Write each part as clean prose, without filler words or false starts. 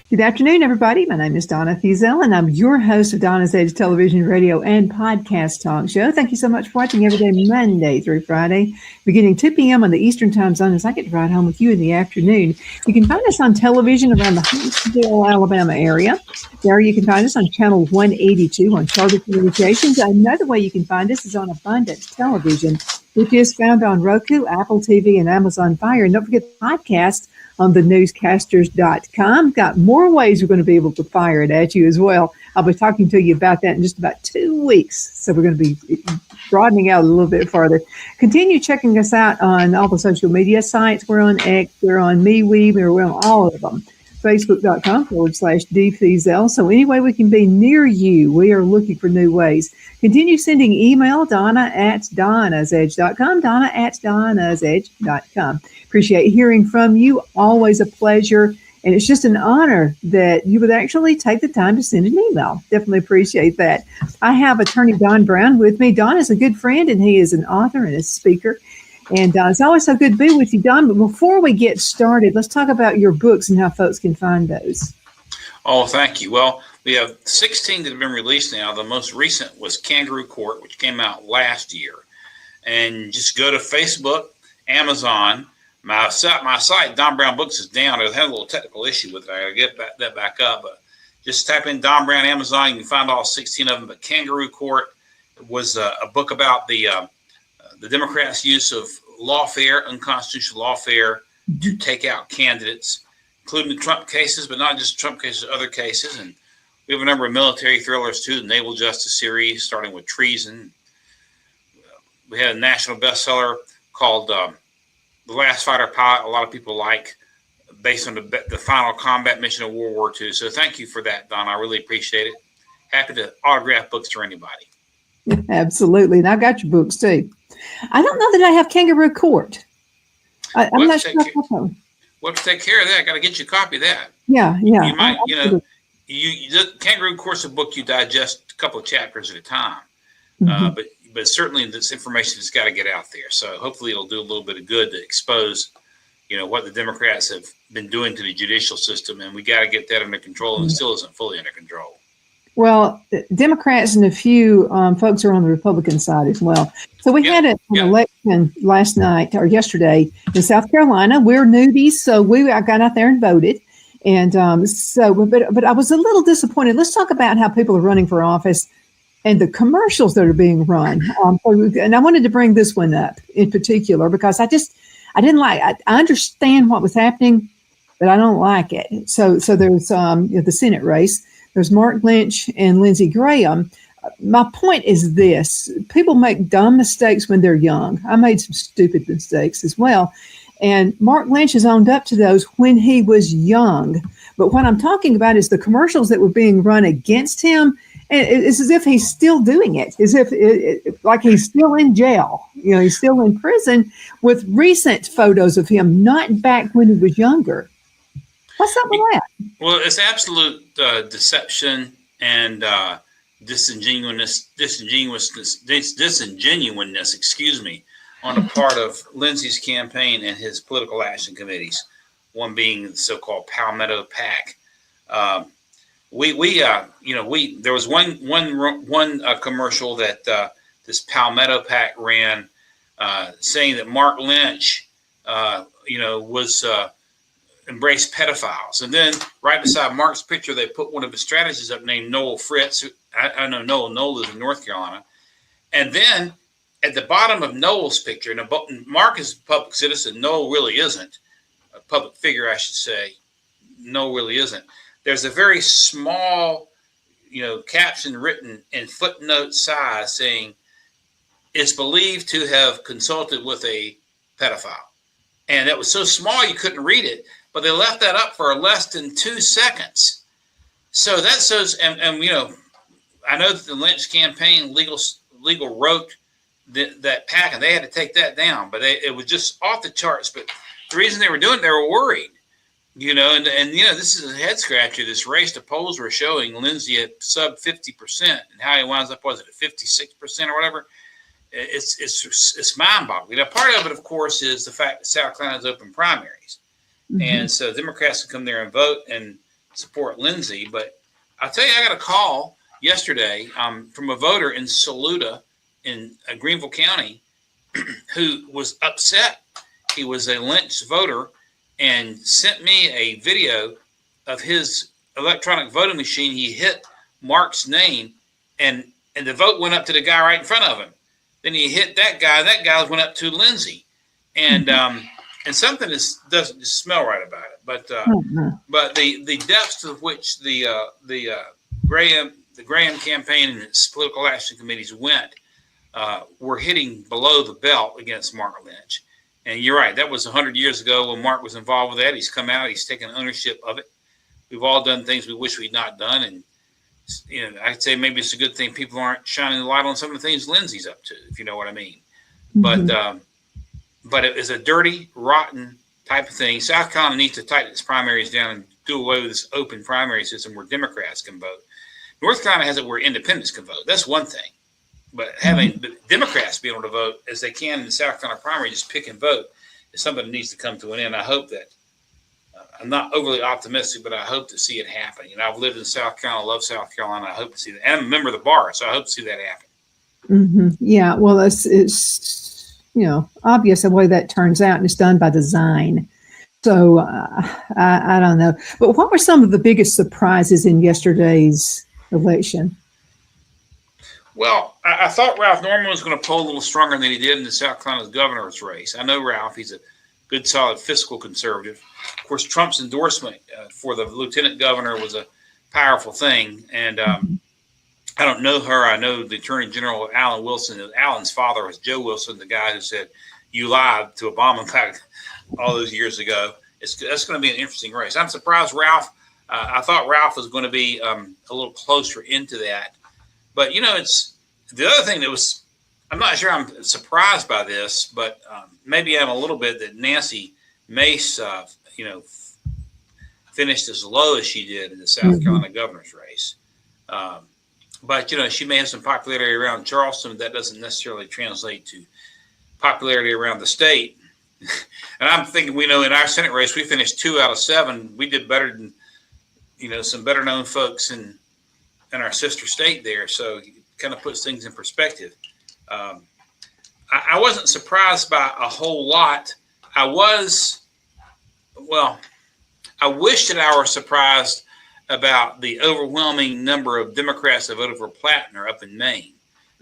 Good afternoon, everybody. My name is Donna Feazell, and I'm your host of Donna's Edge television, radio, and podcast talk show. Thank you so much for watching every day, Monday through Friday, beginning 2 p.m. on the Eastern Time Zone as I get to ride home with you in the afternoon. You can find us on television around the Huntsville, Alabama area. There you can find us on Channel 182 on Charter Communications. Another way you can find us is on Abundance Television, which is found on Roku, Apple TV, and Amazon Fire. And don't forget the podcast on thenewscasters.com. Got more ways we're going to be able to fire it at you as well. I'll be talking to you about that in just about 2 weeks. So we're going to be broadening out a little bit further. Continue checking us out on all the social media sites. We're on X, we're on MeWe, we're on all of them. Facebook.com/DFeazell. So any way we can be near you, we are looking for new ways. Continue sending email, Donna@DonnasEdge.com, Donna@DonnasEdge.com. Appreciate hearing from you. Always a pleasure. And it's just an honor that you would actually take the time to send an email. Definitely appreciate that. I have attorney Don Brown with me. Don is a good friend, and he is an author and a speaker. And it's always so good to be with you, Don. But before we get started, let's talk about your books and how folks can find those. Oh, thank you. Well, we have 16 that have been released now. The most recent was Kangaroo Court, which came out last year. And just go to Facebook, Amazon. My site, Don Brown Books, is down. I had a little technical issue with it. I got to get that back up. But just type in Don Brown Amazon. You can find all 16 of them. But Kangaroo Court was a book about the Democrats' use of lawfare, unconstitutional lawfare, to take out candidates, including the Trump cases, but not just Trump cases, other cases. And we have a number of military thrillers, too, the Naval Justice series, starting with treason. We had a national bestseller called The Last Fighter Pilot, a lot of people like, based on the final combat mission of World War II. So thank you for that, Don. I really appreciate it. Happy to autograph books for anybody. Absolutely. And I've got your books, too. I don't know that I have Kangaroo Court. I'm not sure. We'll have to take care of that. Got to get you a copy of that. Yeah. You might, Kangaroo Court's a book you digest a couple of chapters at a time. Mm-hmm. But certainly this information has got to get out there. So hopefully it'll do a little bit of good to expose, what the Democrats have been doing to the judicial system. And we got to get that under control, and it still isn't fully under control. Well, Democrats and a few folks are on the Republican side as well. So we had an election last night or yesterday in South Carolina. We're newbies, so I got out there and voted. And but I was a little disappointed. Let's talk about how people are running for office and the commercials that are being run. And I wanted to bring this one up in particular because I didn't like. I understand what was happening, but I don't like it. So there's the Senate race. There's Mark Lynch and Lindsey Graham. My point is this. People make dumb mistakes when they're young. I made some stupid mistakes as well. And Mark Lynch has owned up to those when he was young. But what I'm talking about is the commercials that were being run against him. And it's as if he's still doing it, as if like he's still in jail. He's still in prison with recent photos of him, not back when he was younger. What's up with that? Well, it's absolute deception and disingenuousness, on the part of Lindsey's campaign and his political action committees. One being the so-called Palmetto PAC. There was one commercial that this Palmetto PAC ran, saying that Mark Lynch, was embraced pedophiles. And then right beside Mark's picture, they put one of his strategists up named Noel Fritz. I know Noel lives in North Carolina. And then at the bottom of Noel's picture, and Mark is a public citizen. Noel really isn't. A public figure, I should say. Noel really isn't. There's a very small, caption written in footnote size saying, "It's believed to have consulted with a pedophile." And that was so small you couldn't read it. But they left that up for less than 2 seconds. So that shows, and I know that the Lynch campaign legal wrote that packet. They had to take that down, but it was just off the charts. But the reason they were doing it, they were worried, and this is a head scratcher. This race, the polls were showing Lindsey at sub 50%, and how he winds up, was it at 56% or whatever? It's mind-boggling. Now, part of it, of course, is the fact that South Carolina's open primaries, and so Democrats can come there and vote and support Lindsey. But I'll tell you, I got a call yesterday from a voter in Saluda in Greenville County who was upset. He was a Lynch voter and sent me a video of his electronic voting machine. He hit Mark's name, and the vote went up to the guy right in front of him. Then he hit that guy. That guy went up to Lindsey, and something doesn't just smell right about it. But the depths of which the Graham campaign and its political action committees went were hitting below the belt against Mark Lynch. And you're right. That was 100 years ago when Mark was involved with that. He's come out. He's taken ownership of it. We've all done things we wish we'd not done. And, I'd say maybe it's a good thing people aren't shining the light on some of the things Lindsey's up to, if you know what I mean. But it is a dirty, rotten type of thing. South Carolina needs to tighten its primaries down and do away with this open primary system where Democrats can vote. North Carolina has it where independents can vote. That's one thing. But having the Democrats be able to vote as they can in the South Carolina primary, just pick and vote, is something that needs to come to an end. I hope that I'm not overly optimistic, but I hope to see it happen. I've lived in South Carolina, love South Carolina. I hope to see that. And I'm a member of the bar, so I hope to see that happen. Yeah, well, it's obvious the way that turns out, and it's done by design. So I don't know. But what were some of the biggest surprises in yesterday's election? Well, I thought Ralph Norman was going to pull a little stronger than he did in the South Carolina's governor's race. I know Ralph. He's a good, solid fiscal conservative. Of course, Trump's endorsement for the lieutenant governor was a powerful thing. And I don't know her. I know the Attorney General, Alan Wilson. Alan's father was Joe Wilson, the guy who said, "You lied" to Obama back all those years ago. That's going to be an interesting race. I'm surprised Ralph. I thought Ralph was going to be a little closer into that. But, it's the other thing that was, I'm not sure I'm surprised by this, but maybe I'm a little bit that Nancy Mace, finished as low as she did in the South Carolina governor's race. But, she may have some popularity around Charleston, but that doesn't necessarily translate to popularity around the state. And I'm thinking, in our Senate race, we finished 2 out of 7. We did better than, some better known folks in our sister state there. So it kind of puts things in perspective. I wasn't surprised by a whole lot. I wish that I were surprised about the overwhelming number of Democrats that voted for Plattner up in Maine.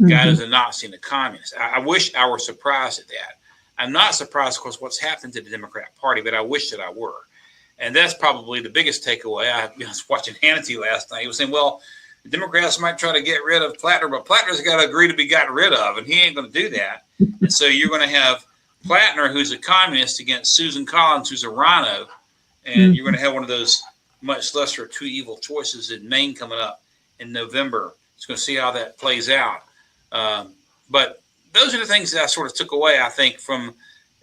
Guy who's a Nazi and a communist. I wish I were surprised at that. I'm not surprised, of course, what's happened to the Democrat Party, but I wish that I were. And that's probably the biggest takeaway. I was watching Hannity last night. He was saying, well, the Democrats might try to get rid of Plattner, but Plattner's got to agree to be gotten rid of, and he ain't going to do that. And so you're going to have Plattner, who's a communist, against Susan Collins, who's a rhino, and you're going to have one of those much lesser two evil choices in Maine coming up in November. It's going to see how that plays out. But those are the things that I sort of took away, I think, from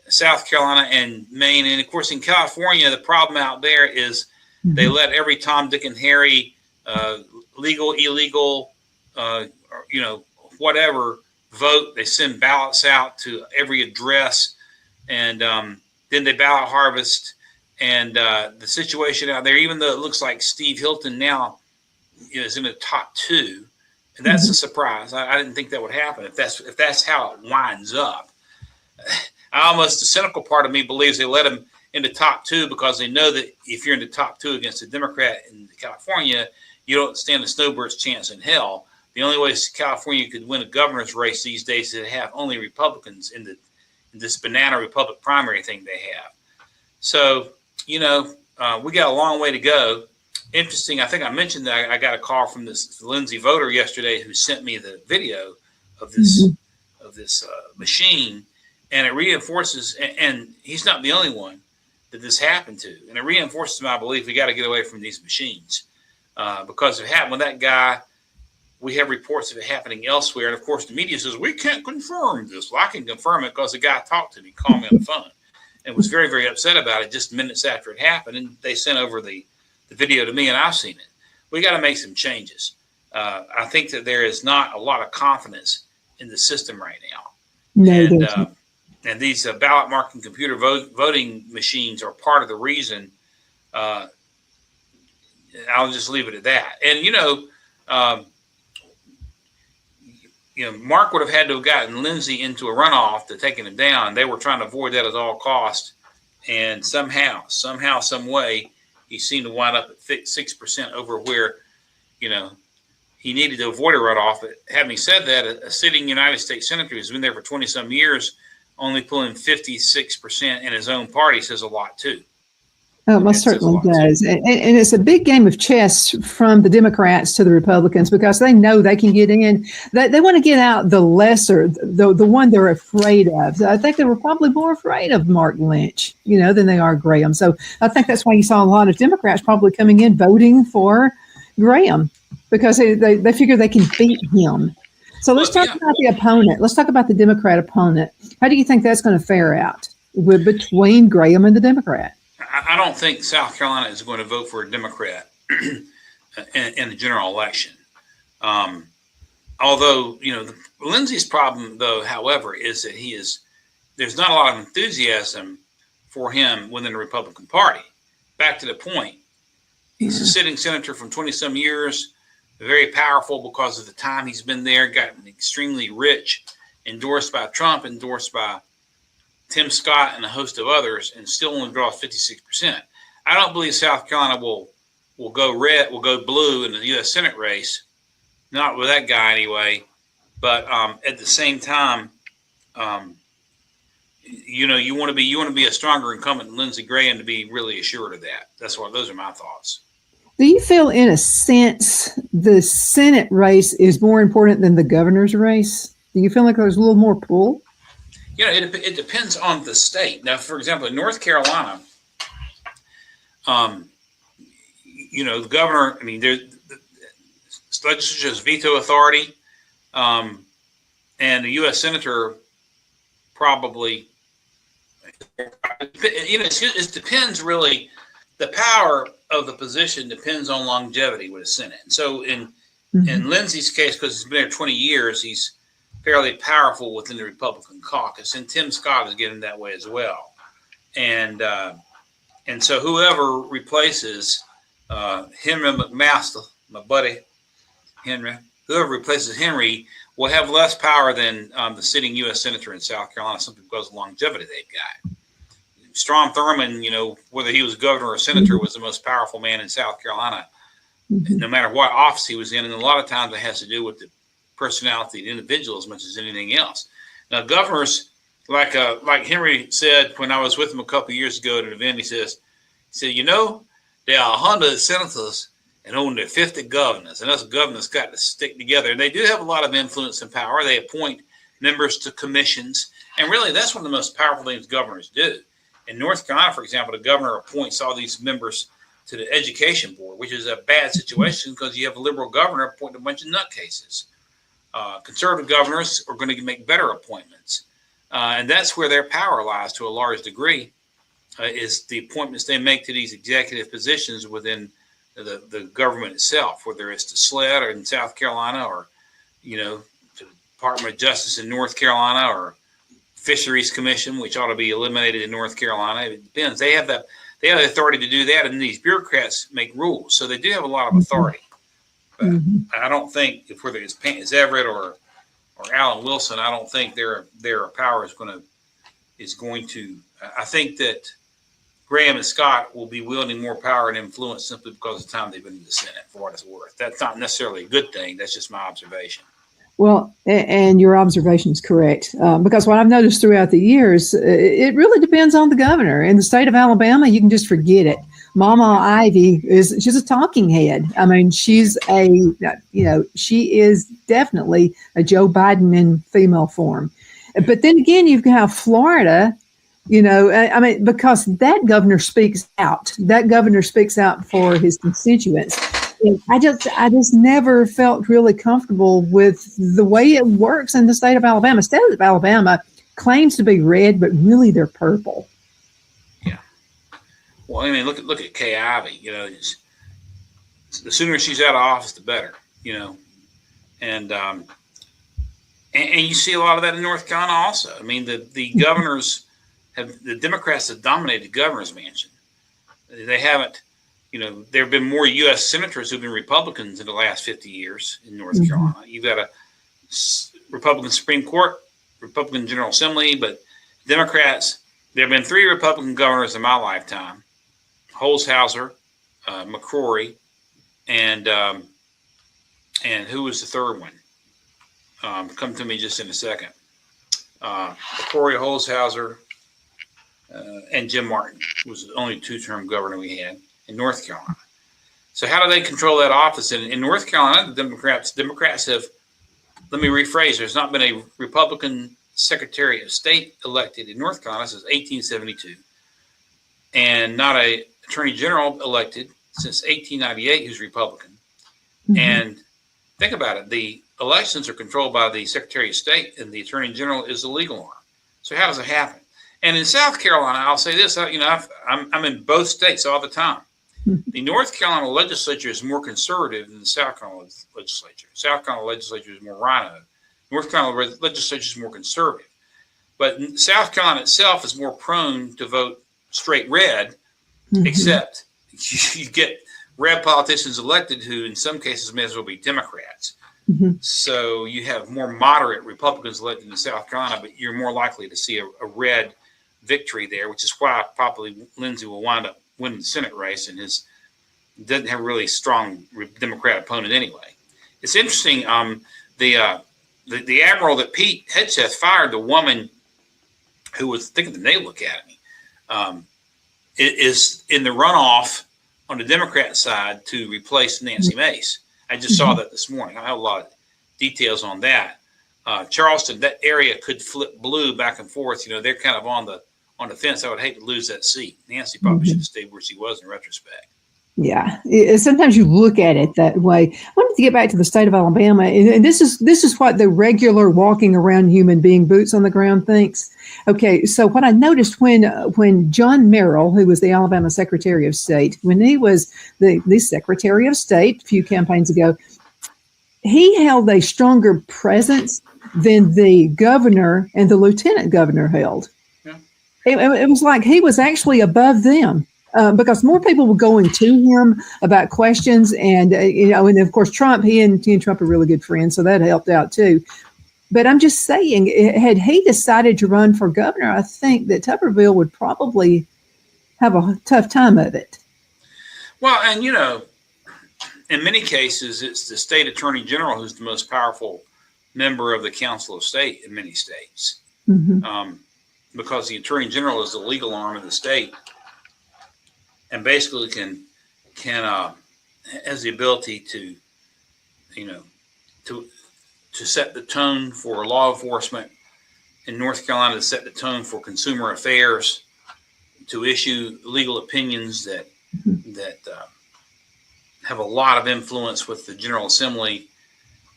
South Carolina and Maine. And, of course, in California, the problem out there is they let every Tom, Dick, and Harry legal, illegal, whatever, vote. They send ballots out to every address, and then they ballot harvest. And the situation out there, even though it looks like Steve Hilton now is in the top 2, and that's a surprise. I didn't think that would happen if that's how it winds up. The cynical part of me believes they let him in the top 2 because they know that if you're in the top 2 against a Democrat in California, you don't stand a snowbird's chance in hell. The only way California could win a governor's race these days is to have only Republicans in this banana Republic primary thing they have. So, we got a long way to go. Interesting. I think I mentioned that I got a call from this Lindsey voter yesterday who sent me the video of this machine, and it reinforces. And he's not the only one that this happened to, and it reinforces my belief we got to get away from these machines. because it happened with that guy. We have reports of it happening elsewhere. And of course, the media says, we can't confirm this. Well, I can confirm it because the guy talked to me, called me on the phone, and was very, very upset about it just minutes after it happened. And they sent over the video to me, and I've seen it. We got to make some changes. I think that there is not a lot of confidence in the system right now. No, and these ballot marking computer voting machines are part of the reason. I'll just leave it at that. And, Mark would have had to have gotten Lindsey into a runoff to taking him down. They were trying to avoid that at all costs. And somehow, some way, he seemed to wind up at 6% over where, he needed to avoid a runoff. But having said that, a sitting United States senator who's been there for 20 some years, only pulling 56% in his own party says a lot too. Oh, it most certainly does. And it's a big game of chess from the Democrats to the Republicans because they know they can get in. They want to get out the lesser, the one they're afraid of. I think they were probably more afraid of Mark Lynch, than they are Graham. So I think that's why you saw a lot of Democrats probably coming in voting for Graham because they figure they can beat him. So let's talk about the opponent. Let's talk about the Democrat opponent. How do you think that's going to fare out between Graham and the Democrat? I don't think South Carolina is going to vote for a Democrat in the general election. Although, Lindsey's problem, though, however, is that there's not a lot of enthusiasm for him within the Republican Party. Back to the point, he's a sitting senator from 20 some years, very powerful because of the time he's been there, gotten extremely rich, endorsed by Trump, endorsed by Tim Scott and a host of others, and still only draws 56%. I don't believe South Carolina will go red, will go blue in the U.S. Senate race, not with that guy anyway. But at the same time, you want to be a stronger incumbent than Lindsey Graham to be really assured of that. Those are my thoughts. Do you feel, in a sense, the Senate race is more important than the governor's race? Do you feel like there's a little more pull? It depends on the state. Now, for example, in North Carolina, the governor, the legislature has veto authority, and the U.S. senator probably, it depends really. The power of the position depends on longevity with the Senate. And so in Lindsey's case, because he's been there 20 years, he's fairly powerful within the Republican caucus, and Tim Scott is getting that way as well. And so whoever replaces Henry McMaster, my buddy Henry, whoever replaces Henry will have less power than the sitting U.S. senator in South Carolina, simply because of the longevity they've got. Strom Thurmond, whether he was governor or senator, was the most powerful man in South Carolina, no matter what office he was in. And a lot of times it has to do with the personality of the individual as much as anything else. Now, governors, like Henry said when I was with him a couple of years ago at an event, he said, there are 100 senators and only 50 governors, and us governors got to stick together. And they do have a lot of influence and power. They appoint members to commissions, and really that's one of the most powerful things governors do. In North Carolina, for example, the governor appoints all these members to the education board, which is a bad situation because you have a liberal governor appointing a bunch of nutcases. Conservative governors are going to make better appointments. And that's where their power lies to a large degree, is the appointments they make to these executive positions within the government itself, whether it's to SLED or in South Carolina or, to the Department of Justice in North Carolina or Fisheries Commission, which ought to be eliminated in North Carolina. It depends. They have the authority to do that, and these bureaucrats make rules. So they do have a lot of authority. But I don't think whether it's Pence Everett or Alan Wilson, I don't think their power is going to. I think that Graham and Scott will be wielding more power and influence simply because of the time they've been in the Senate, for what it's worth. That's not necessarily a good thing. That's just my observation. Well, and your observation is correct, because what I've noticed throughout the years, it really depends on the governor. In the state of Alabama, you can just forget it. Mama Ivy she's a talking head. I mean, she is definitely a Joe Biden in female form. But then again, you have Florida, because that governor speaks out. That governor speaks out for his constituents. I just never felt really comfortable with the way it works in the state of Alabama. State of Alabama claims to be red, but really they're purple. Yeah. Well, I mean, look at Kay Ivey. The sooner she's out of office, the better. And you see a lot of that in North Carolina also. I mean, the governors the Democrats have dominated the governor's mansion. They haven't. There have been more U.S. senators who've been Republicans in the last 50 years in North Carolina. You've got a Republican Supreme Court, Republican General Assembly, but Democrats, there have been 3 Republican governors in my lifetime: Holshouser, McCrory, and who was the third one? Come to me just in a second. McCrory, Holshouser, and Jim Martin was the only 2-term governor we had in North Carolina. So how do they control that office? In North Carolina, the Democrats have, let me rephrase, there's not been a Republican Secretary of State elected in North Carolina since 1872, and not a Attorney General elected since 1898 who's Republican. Mm-hmm. And think about it, the elections are controlled by the Secretary of State, and the Attorney General is the legal arm. So how does it happen? And in South Carolina, I'll say this, I'm in both states all the time. The North Carolina legislature is more conservative than the South Carolina legislature. South Carolina legislature is more rhino. North Carolina legislature is more conservative. But South Carolina itself is more prone to vote straight red, except you get red politicians elected who in some cases may as well be Democrats. So you have more moderate Republicans elected in South Carolina, but you're more likely to see a red victory there, which is why probably Lindsey will wind up winning the Senate race, and doesn't have a really strong Democrat opponent anyway. It's interesting. The admiral that Pete Hegseth fired, the woman who was thinking the Naval Academy, is in the runoff on the Democrat side to replace Nancy Mace. I just saw that this morning. I have a lot of details on that. Charleston, that area could flip blue back and forth. They're kind of on the fence. I would hate to lose that seat. Nancy probably should have stayed where she was in retrospect. Yeah, sometimes you look at it that way. I wanted to get back to the state of Alabama, and this is what the regular walking around human being, boots on the ground thinks. Okay, so what I noticed when John Merrill, who was the Alabama Secretary of State, when he was the Secretary of State a few campaigns ago, he held a stronger presence than the governor and the lieutenant governor held. Yeah. It was like he was actually above them. Because more people were going to him about questions, and and of course Trump, he and Trump are really good friends, so that helped out too. But I'm just saying, had he decided to run for governor, I think that Tuberville would probably have a tough time of it. Well, and in many cases, it's the state attorney general who's the most powerful member of the Council of State in many states, because the attorney general is the legal arm of the state. And basically can has the ability to set the tone for law enforcement in North Carolina, to set the tone for consumer affairs, to issue legal opinions that have a lot of influence with the General Assembly.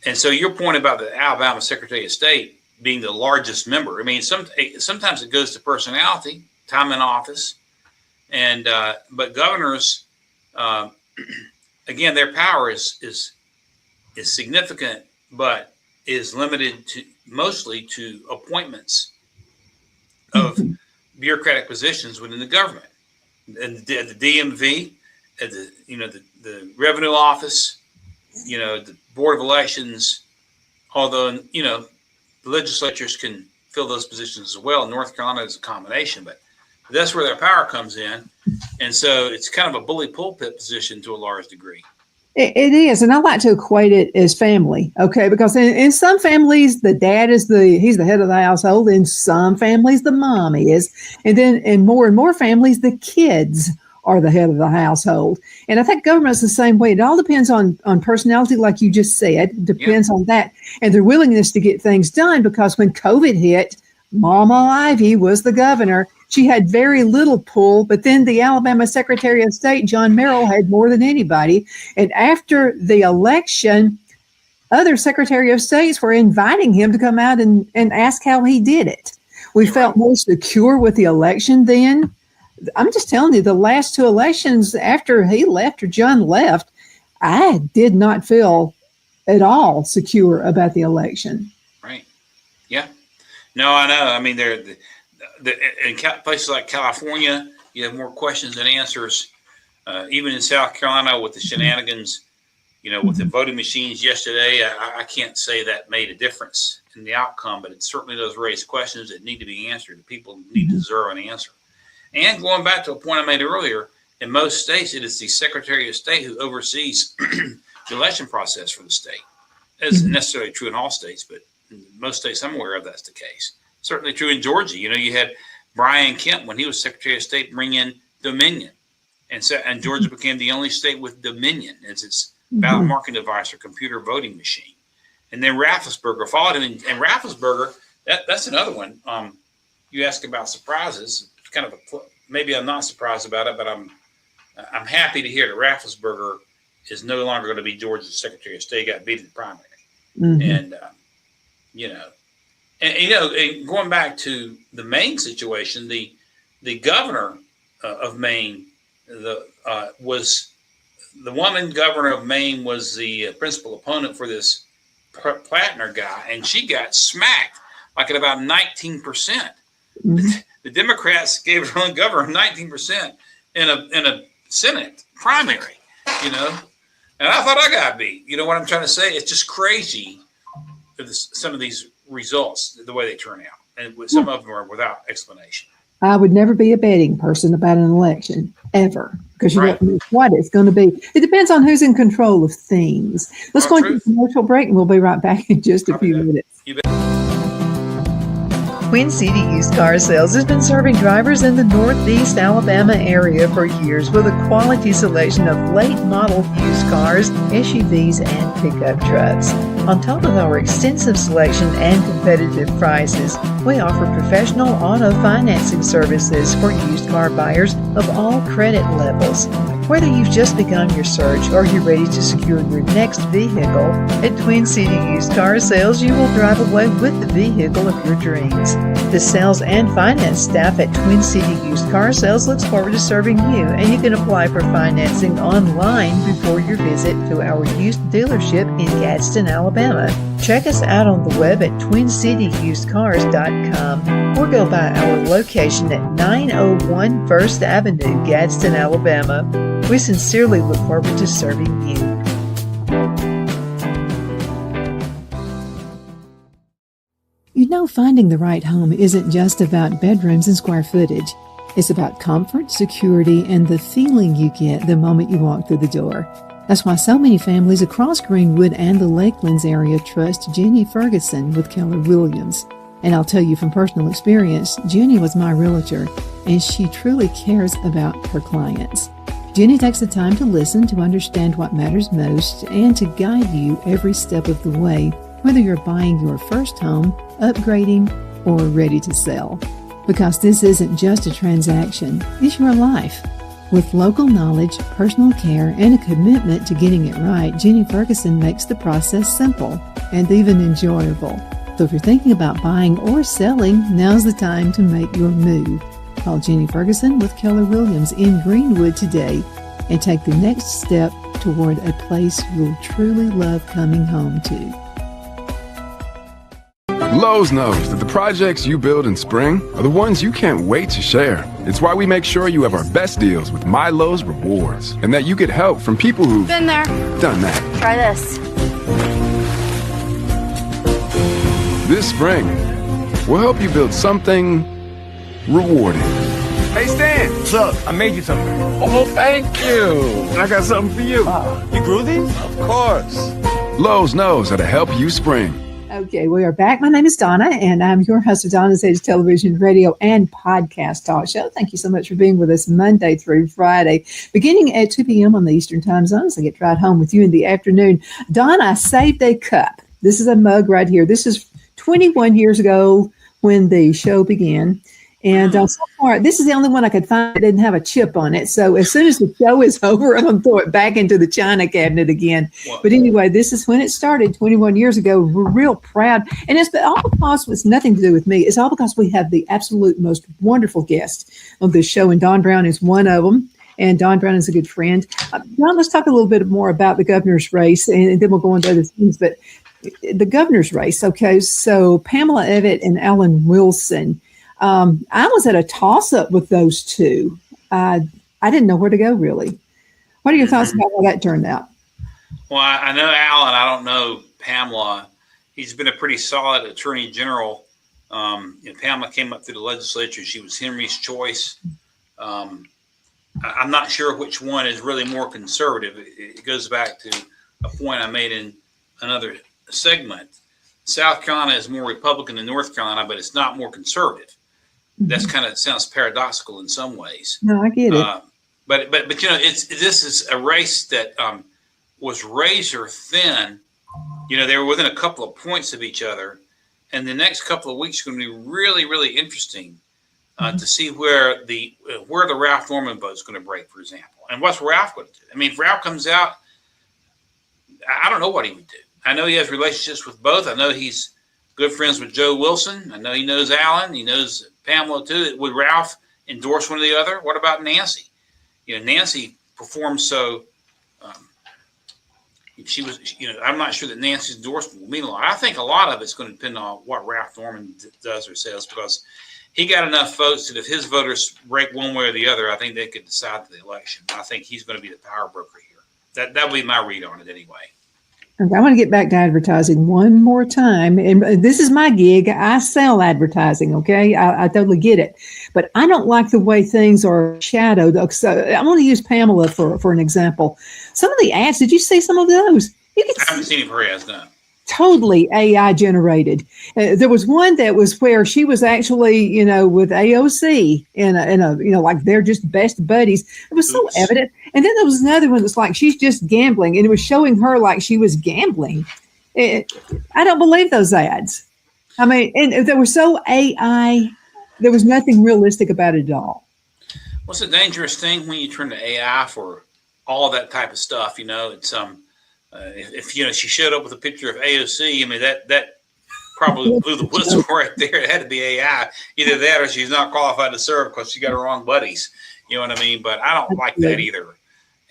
And so your point about the Alabama Secretary of State being the largest member, I mean, sometimes it goes to personality, time in office. And but governors, again, their power is significant, but is limited to mostly to appointments of bureaucratic positions within the government, and the DMV, at the Revenue Office, the Board of Elections. Although the legislatures can fill those positions as well. North Carolina is a combination, but that's where their power comes in. And so it's kind of a bully pulpit position to a large degree. It is. And I like to equate it as family. Okay. Because in some families, the dad he's the head of the household. In some families, the mom is. And then in more families, the kids are the head of the household. And I think government's the same way. It all depends on personality, like you just said. It depends on that. And their willingness to get things done, because when COVID hit, Mama Ivy was the governor. she had very little pull, but then the Alabama Secretary of State, John Merrill, had more than anybody. And after the election, other Secretary of States were inviting him to come out and ask how he did it. We felt more secure with the election then. I'm just telling you, the last two elections after he left or John left, I did not feel at all secure about the election. Right. Yeah. No, I know. I mean, in places like California, you have more questions than answers. Even in South Carolina with the shenanigans, with the voting machines yesterday, I can't say that made a difference in the outcome, but it certainly does raise questions that need to be answered. The people need to deserve an answer. And going back to a point I made earlier, in most states, it is the Secretary of State who oversees the election process for the state. That isn't necessarily true in all states, but in most states I'm aware of, that's the case. Certainly true in Georgia. You had Brian Kemp, when he was Secretary of State, bring in Dominion. And Georgia became the only state with Dominion as its ballot marking device or computer voting machine. And then Rafflesberger followed him. And Rafflesberger, that's another one. You ask about surprises. It's kind of maybe I'm not surprised about it, but I'm happy to hear that Rafflesberger is no longer going to be Georgia's Secretary of State. He got beat in the primary. And, and going back to the Maine situation, the governor of Maine, was the woman governor of Maine was the principal opponent for this Plattner guy, and she got smacked like at about 19%. The Democrats gave her own governor 19% in a Senate primary, and I thought I got beat. You know what I'm trying to say? It's just crazy, some of these results, the way they turn out, and some of them are without explanation. I would never be a betting person about an election, ever, because you don't know what it's going to be. It depends on who's in control of things. Let's go into a commercial break, and we'll be right back in just a few minutes. Twin City Used Car Sales has been serving drivers in the Northeast Alabama area for years with a quality selection of late model used cars, SUVs, and pickup trucks. On top of our extensive selection and competitive prices, we offer professional auto financing services for used car buyers of all credit levels. Whether you've just begun your search or you're ready to secure your next vehicle, at Twin City Used Car Sales, you will drive away with the vehicle of your dreams. The sales and finance staff at Twin City Used Car Sales looks forward to serving you, and you can apply for financing online before your visit to our used dealership in Gadsden, Alabama. Check us out on the web at twincityusedcars.com or go by our location at 901 First Avenue, Gadsden, Alabama. We sincerely look forward to serving you. Finding the right home isn't just about bedrooms and square footage. It's about comfort, security, and the feeling you get the moment you walk through the door. That's why so many families across Greenwood and the Lakelands area trust Jenny Ferguson with Keller Williams. And I'll tell you from personal experience, Jenny was my realtor, and she truly cares about her clients. Jenny takes the time to listen, to understand what matters most, and to guide you every step of the way, whether you're buying your first home, upgrading, or ready to sell. Because this isn't just a transaction, it's your life. With local knowledge, personal care, and a commitment to getting it right, Jenny Ferguson makes the process simple and even enjoyable. So if you're thinking about buying or selling, now's the time to make your move. Call Jenny Ferguson with Keller Williams in Greenwood today and take the next step toward a place you'll truly love coming home to. Lowe's knows that the projects you build in spring are the ones you can't wait to share. It's why we make sure you have our best deals with My Lowe's Rewards, and that you get help from people who've been there, done that. Try this. This spring, we'll help you build something rewarding. Hey, Stan. What's up? I made you something. Oh, thank you. And I got something for you. You grew these? Of course. Lowe's knows how to help you spring. Okay, we are back. My name is Donna, and I'm your host of Donna's Edge television, radio, and podcast talk show. Thank you so much for being with us Monday through Friday, beginning at 2 p.m. on the Eastern Time Zone. So I get to ride home with you in the afternoon. Donna, I saved a cup. This is a mug right here. This is 21 years ago when the show began. And so far, this is the only one I could find that didn't have a chip on it. So as soon as the show is over, I'm going to throw it back into the china cabinet again. Well, but anyway, this is when it started 21 years ago. We're real proud. And it's all because it's nothing to do with me. It's all because we have the absolute most wonderful guests on this show. And Don Brown is one of them. And Don Brown is a good friend. Don, let's talk a little bit more about the governor's race, and then we'll go into other things. But the governor's race, okay, so Pamela Evette and Alan Wilson. I was at a toss-up with those two. I didn't know where to go, really. What are your thoughts about how that turned out? Well, I know Alan. I don't know Pamela. He's been a pretty solid attorney general. Pamela came up through the legislature. She was Henry's choice. I'm not sure which one is really more conservative. It goes back to a point I made in another segment. South Carolina is more Republican than North Carolina, but it's not more conservative. That's kind of sounds paradoxical in some ways. No, I get it. But this is a race that was razor thin. They were within a couple of points of each other, and the next couple of weeks are going to be really, really interesting to see where the Ralph Norman vote is going to break, for example, and what's Ralph going to do. I mean, if Ralph comes out, I don't know what he would do. I know he has relationships with both. I know he's good friends with Joe Wilson. I know he knows Alan. He knows Pamela too. Would Ralph endorse one or the other? What about Nancy? Nancy performed so. She was, I'm not sure that Nancy's endorsement will mean a lot. I think a lot of it's going to depend on what Ralph Norman does or says, because he got enough votes that if his voters break one way or the other, I think they could decide the election. I think he's going to be the power broker here. That would be my read on it anyway. Okay, I want to get back to advertising one more time. And this is my gig. I sell advertising, okay? I totally get it. But I don't like the way things are shadowed. So I want to use Pamela for an example. Some of the ads, did you see some of those? I haven't seen any of her ads, no. Totally AI generated. There was one that was where she was actually, with AOC in a, like they're just best buddies. It was so evident. And then there was another one that's like she's just gambling, and it was showing her like she was gambling. I don't believe those ads. I mean, and they were so AI. There was nothing realistic about it at all. What's a dangerous thing when you turn to AI for all that type of stuff? It's if she showed up with a picture of AOC, I mean that probably blew the whistle right there. It had to be AI. Either that or she's not qualified to serve because she got her wrong buddies. You know what I mean? But I don't like that either.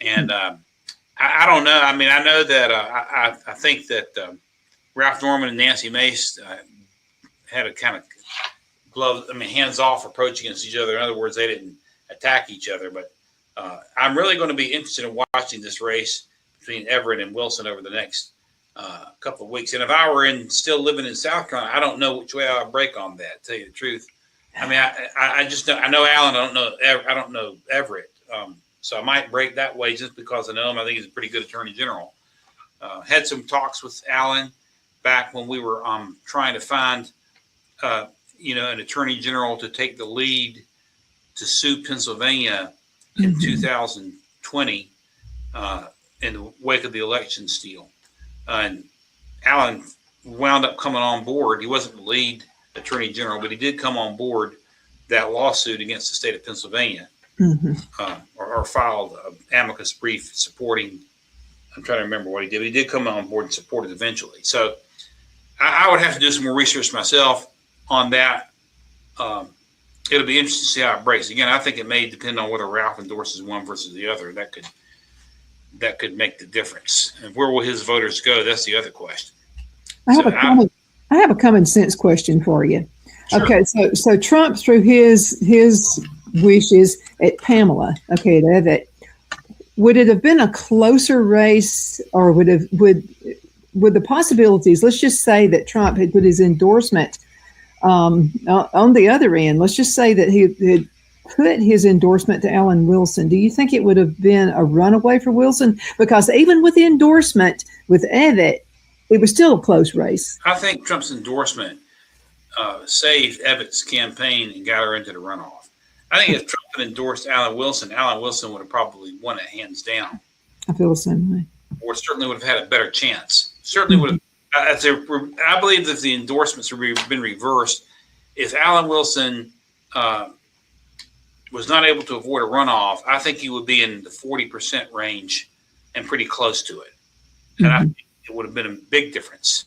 And I don't know. I mean, I know that I think that Ralph Norman and Nancy Mace had a kind of hands off approach against each other. In other words, they didn't attack each other. But I'm really going to be interested in watching this race between Everett and Wilson over the next couple of weeks. And if I were still living in South Carolina, I don't know which way I would break on that, to tell you the truth. I mean, I just don't. I know Alan. I don't know Everett. So I might break that way just because I know him. I think he's a pretty good attorney general. Had some talks with Alan back when we were trying to find, an attorney general to take the lead to sue Pennsylvania in 2020 in the wake of the election steal. And Alan wound up coming on board. He wasn't the lead attorney general, but he did come on board that lawsuit against the state of Pennsylvania. Or filed an amicus brief supporting. I'm trying to remember what he did, but he did come on board and support it eventually. So I would have to do some more research myself on that. It'll be interesting to see how it breaks. Again, I think it may depend on whether Ralph endorses one versus the other. That could make the difference. And where will his voters go? That's the other question. I have a common sense question for you. Sure. Okay, so Trump threw his wishes at Pamela. Okay, that would it have been a closer race, or would the possibilities? Let's just say that Trump had put his endorsement on the other end. Let's just say that he had put his endorsement to Alan Wilson. Do you think it would have been a runaway for Wilson? Because even with the endorsement with Evette, it was still a close race. I think Trump's endorsement saved Evette's campaign and got her into the runoff. I think if Trump had endorsed Alan Wilson would have probably won it hands down. I feel the same way. Or certainly would have had a better chance. Certainly would have. I believe that if the endorsements had been reversed, if Alan Wilson was not able to avoid a runoff, I think he would be in the 40% range and pretty close to it. And I think it would have been a big difference.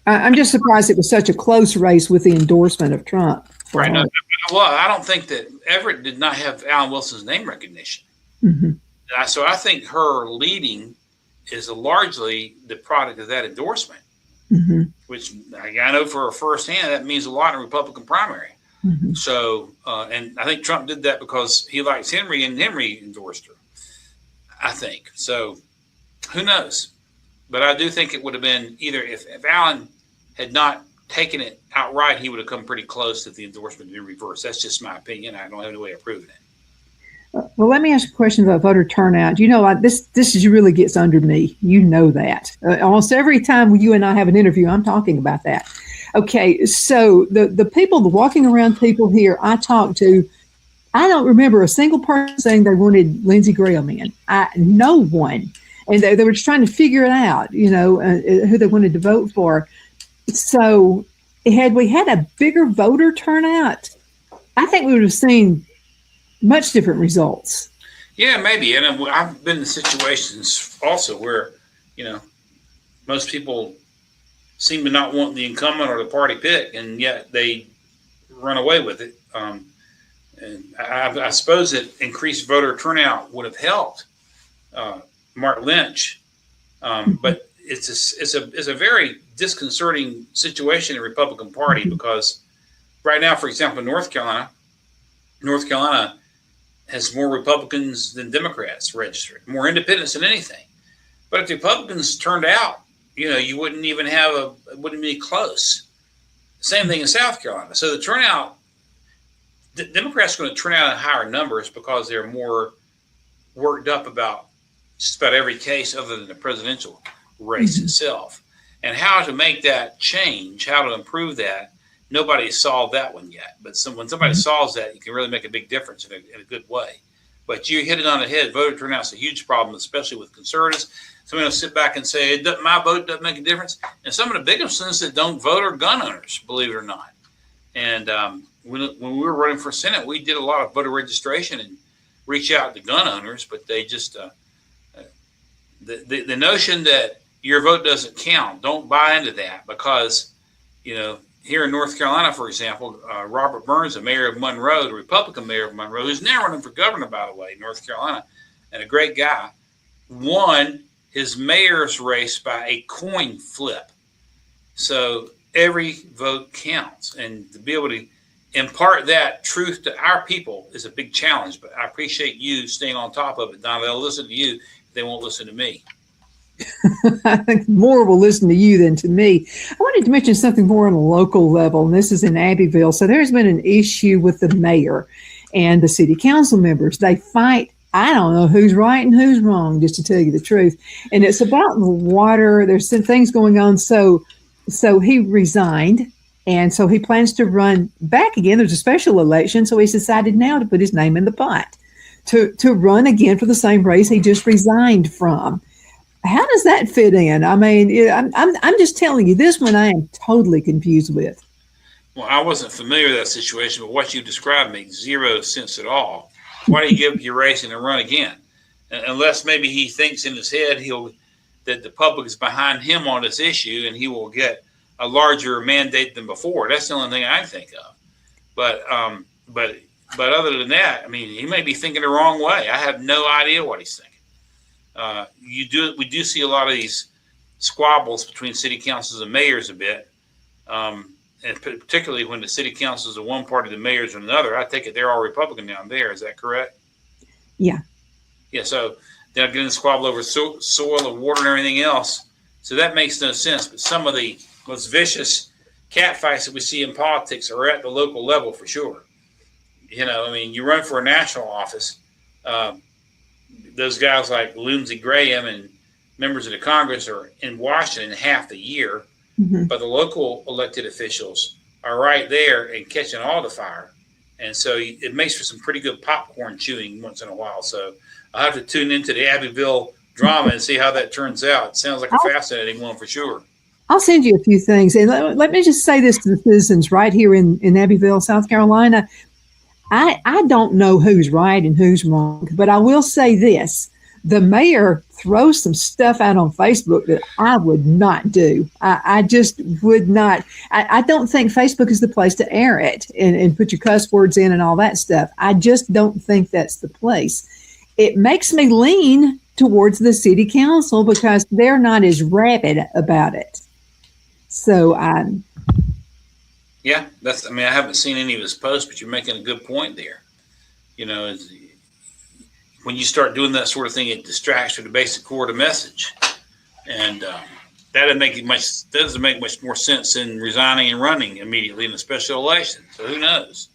I'm just surprised it was such a close race with the endorsement of Trump. Right. No, well, I don't think that Everett did not have Alan Wilson's name recognition. So I think her leading is largely the product of that endorsement, which I know for firsthand, that means a lot in a Republican primary. So, and I think Trump did that because he likes Henry and Henry endorsed her, I think. So who knows? But I do think it would have been either if Alan had not taken it outright, he would have come pretty close if the endorsement had been reversed. That's just my opinion. I don't have any way of proving it. Well, let me ask you a question about voter turnout. You know, this really gets under me. You know that. Almost every time you and I have an interview, I'm talking about that. Okay, so the people, the walking around people here I talked to, I don't remember a single person saying they wanted Lindsey Graham in. No one. And they were just trying to figure it out, you know, who they wanted to vote for. So had we had a bigger voter turnout, I think we would have seen much different results. Yeah, maybe. And I've been in situations also where, you know, most people seem to not want the incumbent or the party pick, and yet they run away with it. And I suppose that increased voter turnout would have helped Mark Lynch, but it's a very disconcerting situation in the Republican Party because right now, for example, North Carolina has more Republicans than Democrats registered, more independents than anything. But if the Republicans turned out, you know, you wouldn't even it wouldn't be close. Same thing in South Carolina. So the turnout, the Democrats are going to turn out in higher numbers because they're more worked up about just about every case other than the presidential race itself. And how to make that change, how to improve that, nobody has solved that one yet. But when somebody solves that, you can really make a big difference in a good way. But you hit it on the head. Voter turnout's a huge problem, especially with conservatives. Somebody will sit back and say, my vote doesn't make a difference. And some of the biggest ones that don't vote are gun owners, believe it or not. And when we were running for Senate, we did a lot of voter registration and reach out to gun owners, but they just the notion that your vote doesn't count, don't buy into that because, you know, here in North Carolina, for example, Robert Burns, the mayor of Monroe, the Republican mayor of Monroe, who's now running for governor, by the way, in North Carolina, and a great guy, won his mayor's race by a coin flip. So every vote counts. And to be able to impart that truth to our people is a big challenge. But I appreciate you staying on top of it, Donna. They'll listen to you. They won't listen to me. I think more will listen to you than to me. I wanted to mention something more on a local level, and this is in Abbeville. So there's been an issue with the mayor and the city council members. They fight. I don't know who's right and who's wrong, just to tell you the truth. And it's about the water. There's some things going on. So he resigned, and so he plans to run back again. There's a special election, so he's decided now to put his name in the pot to run again for the same race he just resigned from. How does that fit in? I mean, I'm just telling you, this one I am totally confused with. Well, I wasn't familiar with that situation, but what you described makes zero sense at all. Why do you give up your race and run again? Unless maybe he thinks in his head that the public is behind him on this issue and he will get a larger mandate than before. That's the only thing I think of. But other than that, I mean, he may be thinking the wrong way. I have no idea what he's thinking. We do see a lot of these squabbles between city councils and mayors a bit, and particularly when the city councils are one party, the mayors are another. I take it they're all Republican down there. Is that correct? Yeah. Yeah. So they're getting a squabble over soil and water and everything else. So that makes no sense. But some of the most vicious catfights that we see in politics are at the local level for sure. You know, I mean, you run for a national office. Those guys like Lindsey Graham and members of the Congress are in Washington half the year, but the local elected officials are right there and catching all the fire. And so it makes for some pretty good popcorn chewing once in a while. So I'll have to tune into the Abbeville drama and see how that turns out. It sounds like a fascinating one for sure. I'll send you a few things. And let me just say this to the citizens right here in Abbeville, South Carolina. I don't know who's right and who's wrong, but I will say this. The mayor throws some stuff out on Facebook that I would not do. I just would not. I don't think Facebook is the place to air it and put your cuss words in and all that stuff. I just don't think that's the place. It makes me lean towards the city council because they're not as rabid about it. So yeah, I haven't seen any of his posts, but you're making a good point there. You know, when you start doing that sort of thing, it distracts from the basic core of the message. And that doesn't make much more sense than resigning and running immediately in a special election. So who knows?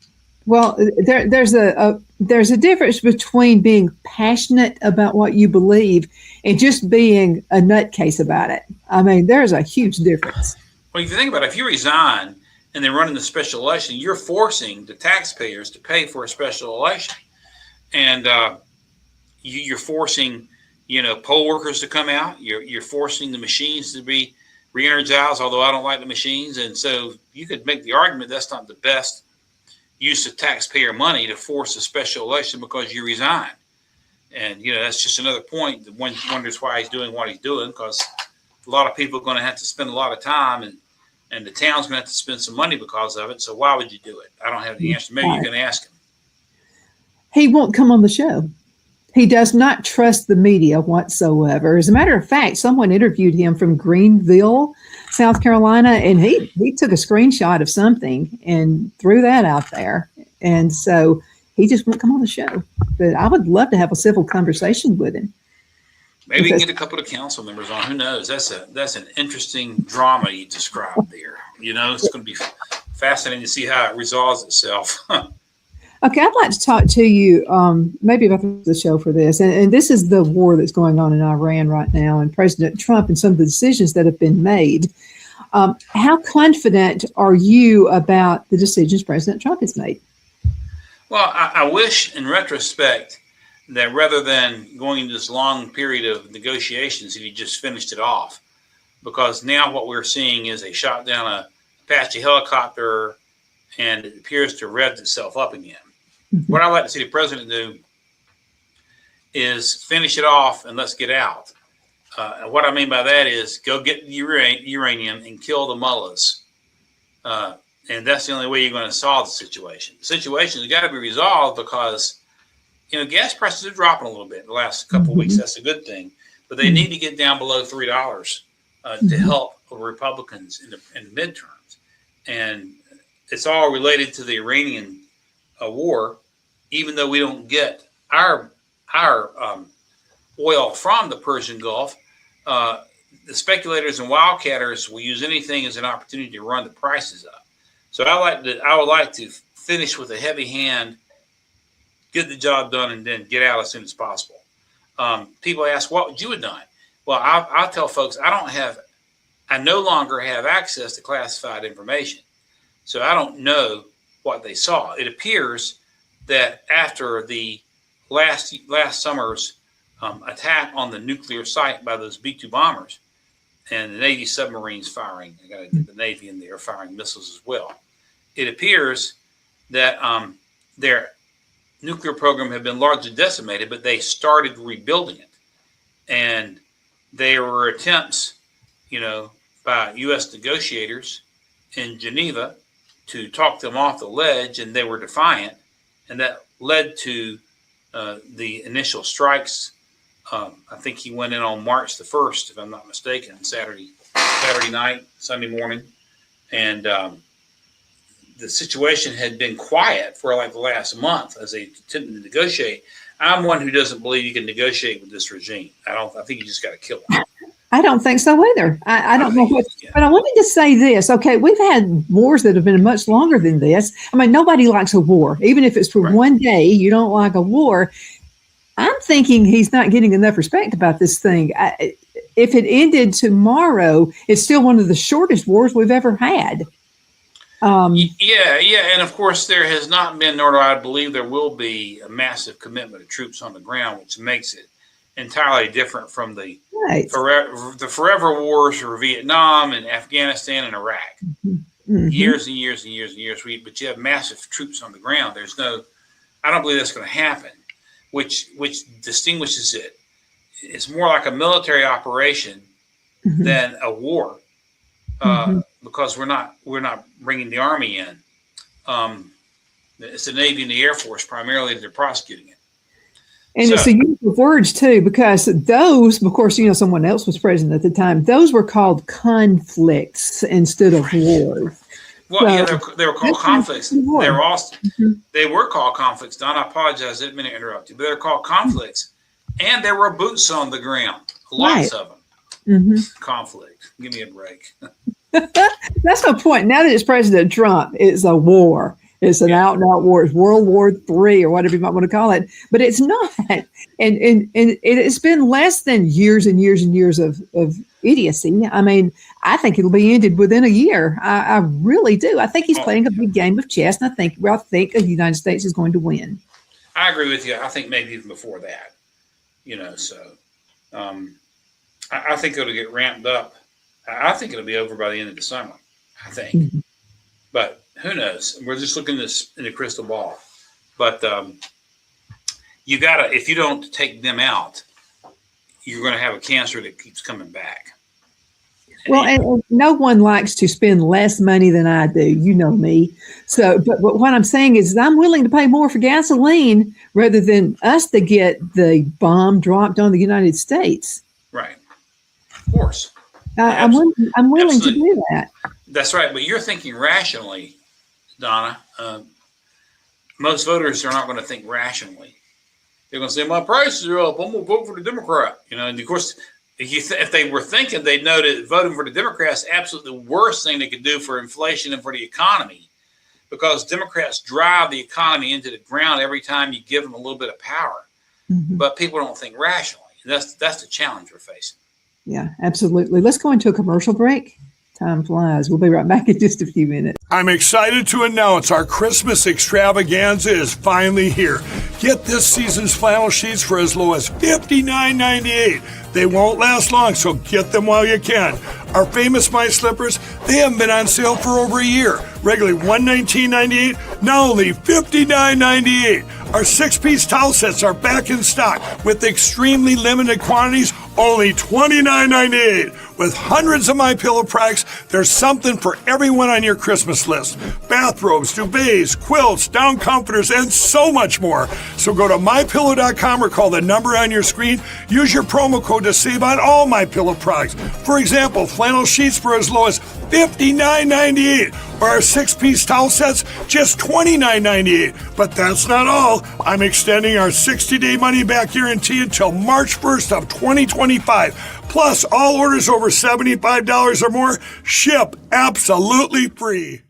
Well, there's a difference between being passionate about what you believe and just being a nutcase about it. I mean, there's a huge difference. Well, if you think about it, if you resign and then run in the special election, you're forcing the taxpayers to pay for a special election. And you're forcing, poll workers to come out. You're forcing the machines to be re-energized, although I don't like the machines. And so you could make the argument that's not the best use of taxpayer money to force a special election because you resign. And, that's just another point that one wonders why he's doing what he's doing, because a lot of people are going to have to spend a lot of time and the town's going to have to spend some money because of it. So why would you do it? I don't have the answer. Maybe you can ask him. He won't come on the show. He does not trust the media whatsoever. As a matter of fact, someone interviewed him from Greenville, South Carolina, and he took a screenshot of something and threw that out there. And so he just won't come on the show. But I would love to have a civil conversation with him. Maybe we can get a couple of council members on. Who knows? That's an interesting drama you described there. It's going to be fascinating to see how it resolves itself. Okay, I'd like to talk to you maybe about the show for this. And this is the war that's going on in Iran right now and President Trump and some of the decisions that have been made. How confident are you about the decisions President Trump has made? Well, I wish in retrospect that rather than going into this long period of negotiations, he just finished it off. Because now what we're seeing is they shot down a Apache helicopter and it appears to rev itself up again. Mm-hmm. What I'd like to see the president do is finish it off and let's get out. And what I mean by that is go get the uranium and kill the mullahs. And that's the only way you're going to solve the situation. The situation has got to be resolved because, gas prices are dropping a little bit in the last couple of weeks. That's a good thing. But they need to get down below $3 to help Republicans in the midterms. And it's all related to the Iranian war, even though we don't get our oil from the Persian Gulf. The speculators and wildcatters will use anything as an opportunity to run the prices up. So I would like to finish with a heavy hand, get the job done, and then get out as soon as possible. People ask, what would you have done? Well, I'll tell folks, I no longer have access to classified information. So I don't know what they saw. It appears that after the last summer's attack on the nuclear site by those B-2 bombers and the Navy submarines firing, I got to get the Navy in there firing missiles as well. It appears that their nuclear program had been largely decimated, but they started rebuilding it. And there were attempts, by U.S. negotiators in Geneva to talk them off the ledge, and they were defiant. And that led to the initial strikes. I think he went in on March the 1st, if I'm not mistaken, Saturday night, Sunday morning. And the situation had been quiet for like the last month as they attempted to negotiate. I'm one who doesn't believe you can negotiate with this regime. I think you just got to kill them. I don't think so either. I don't know what, but I wanted to say this. Okay, we've had wars that have been much longer than this. I mean, nobody likes a war, even if it's for one day. You don't like a war. I'm thinking he's not getting enough respect about this thing. If it ended tomorrow, it's still one of the shortest wars we've ever had. Yeah, and of course there has not been, nor do I believe there will be, a massive commitment of troops on the ground, which makes it entirely different from the forever wars for Vietnam and Afghanistan and Iraq. Mm-hmm. Years and years and years and years. But you have massive troops on the ground. There's no I don't believe that's going to happen, which distinguishes it. It's more like a military operation than a war, because we're not bringing the Army in. It's the Navy and the Air Force primarily that are prosecuting it. And it's a use of words too, because those, of course, someone else was president at the time. Those were called conflicts instead of wars. Well, so, they were called conflicts. They were also they were called conflicts. Don, I apologize. I didn't mean to interrupt you, but they were called conflicts, and there were boots on the ground, lots of them. Conflict. Give me a break. That's my point. Now that it's President Trump, it's a war. It's an out and out war. It's World War III or whatever you might want to call it. But it's not. And it's been less than years and years and years of idiocy. I mean, I think it'll be ended within a year. I really do. I think he's playing a big game of chess, and I think the United States is going to win. I agree with you. I think maybe even before that. I think it'll get ramped up. I think it'll be over by the end of the summer. I think. But who knows? We're just looking this in the crystal ball. But you gotta, if you don't take them out, you're going to have a cancer that keeps coming back. Well, and no one likes to spend less money than I do. You know me. So, but what I'm saying is I'm willing to pay more for gasoline rather than us to get the bomb dropped on the United States. Right. Of course. I'm willing to do that. That's right. But you're thinking rationally, Donna. Most voters are not going to think rationally. They're going to say, my prices are up. I'm going to vote for the Democrat. And of course, if they were thinking, they'd know that voting for the Democrats is absolutely the worst thing they could do for inflation and for the economy, because Democrats drive the economy into the ground every time you give them a little bit of power. But people don't think rationally. That's the challenge we're facing. Yeah, absolutely. Let's go into a commercial break. Time flies. We'll be right back in just a few minutes. I'm excited to announce our Christmas extravaganza is finally here. Get this season's flannel sheets for as low as $59.98. They won't last long, so get them while you can. Our famous My Slippers, they haven't been on sale for over a year. Regularly $119.98, now only $59.98. Our 6-piece towel sets are back in stock with extremely limited quantities, only $29.98. With hundreds of MyPillow products, there's something for everyone on your Christmas list. Bathrobes, duvets, quilts, down comforters, and so much more. So go to MyPillow.com or call the number on your screen. Use your promo code to save on all MyPillow products. For example, flannel sheets for as low as $59.98. Or our 6-piece towel sets, just $29.98. But that's not all. I'm extending our 60-day money-back guarantee until March 1st of 2025. Plus, all orders over $75 or more ship absolutely free.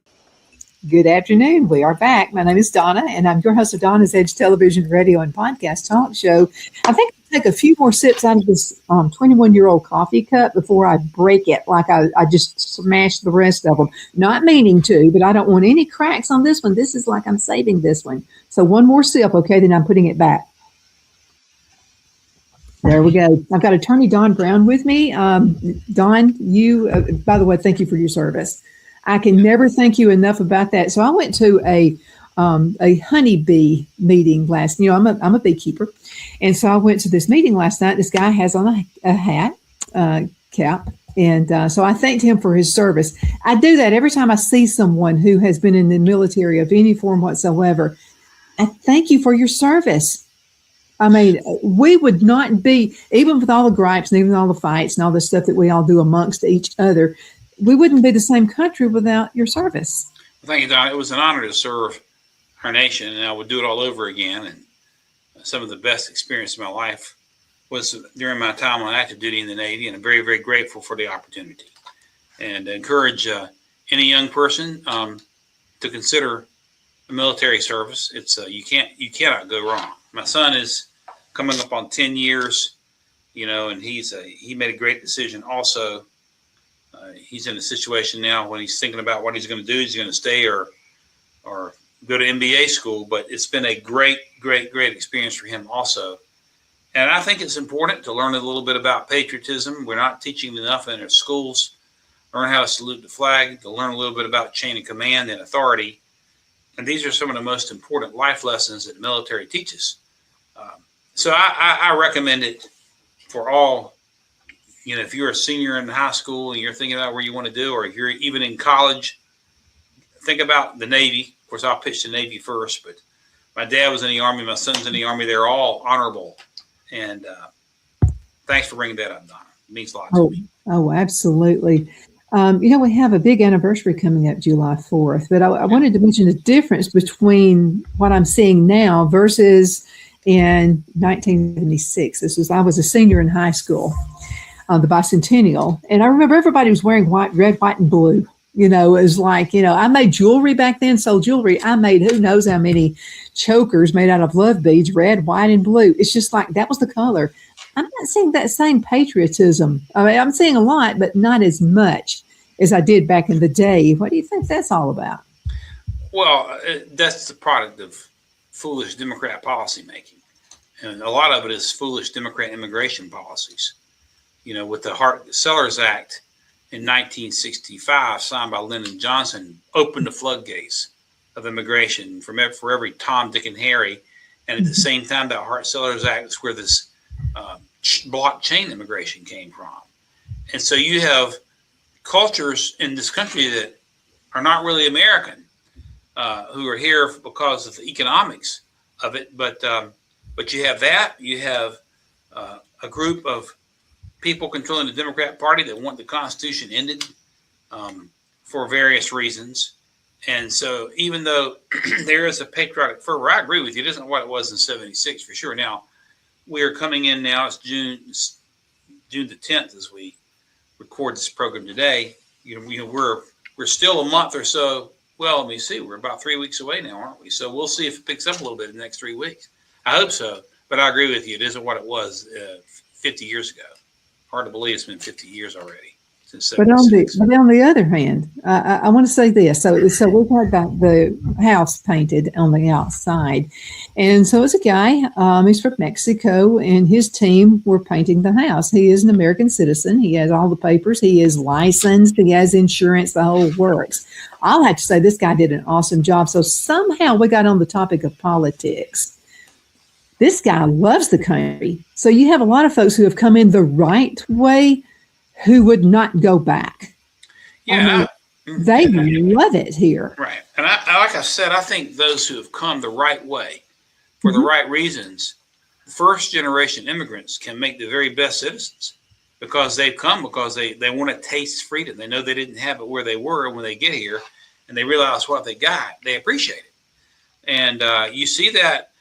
Good afternoon. We are back. My name is Donna, and I'm your host of Donna's Edge Television, Radio, and Podcast Talk Show. I think I'll take a few more sips out of this 21-year-old coffee cup before I break it, like I just smashed the rest of them. Not meaning to, but I don't want any cracks on this one. This is like I'm saving this one. So one more sip, okay, then I'm putting it back. There we go. I've got Attorney Don Brown with me. Don, you, by the way, thank you for your service. I can never thank you enough about that. So I went to a honeybee meeting last. I'm a beekeeper, and so I went to this meeting last night. This guy has on a hat, cap, and so I thanked him for his service. I do that every time I see someone who has been in the military of any form whatsoever. I thank you for your service. I mean, we would not be, even with all the gripes and even all the fights and all the stuff that we all do amongst each other, we wouldn't be the same country without your service. Well, thank you, Don. It was an honor to serve our nation, and I would do it all over again. And some of the best experience of my life was during my time on active duty in the Navy, and I'm very, very grateful for the opportunity. And encourage any young person to consider a military service. It's you cannot go wrong. My son is coming up on 10 years, and he made a great decision also. He's in a situation now when he's thinking about what he's going to do. He's going to stay or go to MBA school, but it's been a great, great, great experience for him also. And I think it's important to learn a little bit about patriotism. We're not teaching enough in our schools. Learn how to salute the flag, to learn a little bit about chain of command and authority. And these are some of the most important life lessons that the military teaches. So I recommend it for all. If you're a senior in high school and you're thinking about where you want to do, or if you're even in college, think about the Navy. Of course, I'll pitch the Navy first, but my dad was in the Army. My son's in the Army. They're all honorable. And thanks for bringing that up, Donna. It means a lot to me. Oh, absolutely. We have a big anniversary coming up July 4th, but I wanted to mention the difference between what I'm seeing now versus in 1976. I was a senior in high school, the bicentennial. And I remember everybody was wearing red, white, and blue. It was like, I made jewelry back then, sold jewelry. I made who knows how many chokers made out of love beads, red, white, and blue. It's just like that was the color. I'm not seeing that same patriotism. I mean, I'm seeing a lot, but not as much as I did back in the day. What do you think that's all about? Well, that's the product of foolish Democrat policymaking. And a lot of it is foolish Democrat immigration policies. With the Hart-Sellers Act in 1965, signed by Lyndon Johnson, opened the floodgates of immigration for every Tom, Dick, and Harry. And at the same time, that Hart-Sellers Act is where this blockchain immigration came from. And so you have cultures in this country that are not really American, who are here because of the economics of it. But you have that. You have a group of people controlling the Democrat Party that want the Constitution ended for various reasons. And so even though there is a patriotic fervor, I agree with you. It isn't what it was in 76 for sure. Now, we are coming in now. It's June the 10th as we record this program today. We're still a month or so. Well, let me see. We're about 3 weeks away now, aren't we? So we'll see if it picks up a little bit in the next 3 weeks. I hope so. But I agree with you. It isn't what it was 50 years ago. Hard to believe it's been 50 years already. But on the other hand, I want to say this. So we've got the house painted on the outside. And so it's a guy, he's from Mexico, and his team were painting the house. He is an American citizen. He has all the papers. He is licensed. He has insurance, the whole works. I'll have to say this guy did an awesome job. So somehow we got on the topic of politics. This guy loves the country. So you have a lot of folks who have come in the right way who would not go back. Yeah. They love it here. Right. And like I said, I think those who have come the right way for the right reasons, first generation immigrants can make the very best citizens because they've come because they want to taste freedom. They know they didn't have it where they were when they get here and they realize what they got. They appreciate it. And you see that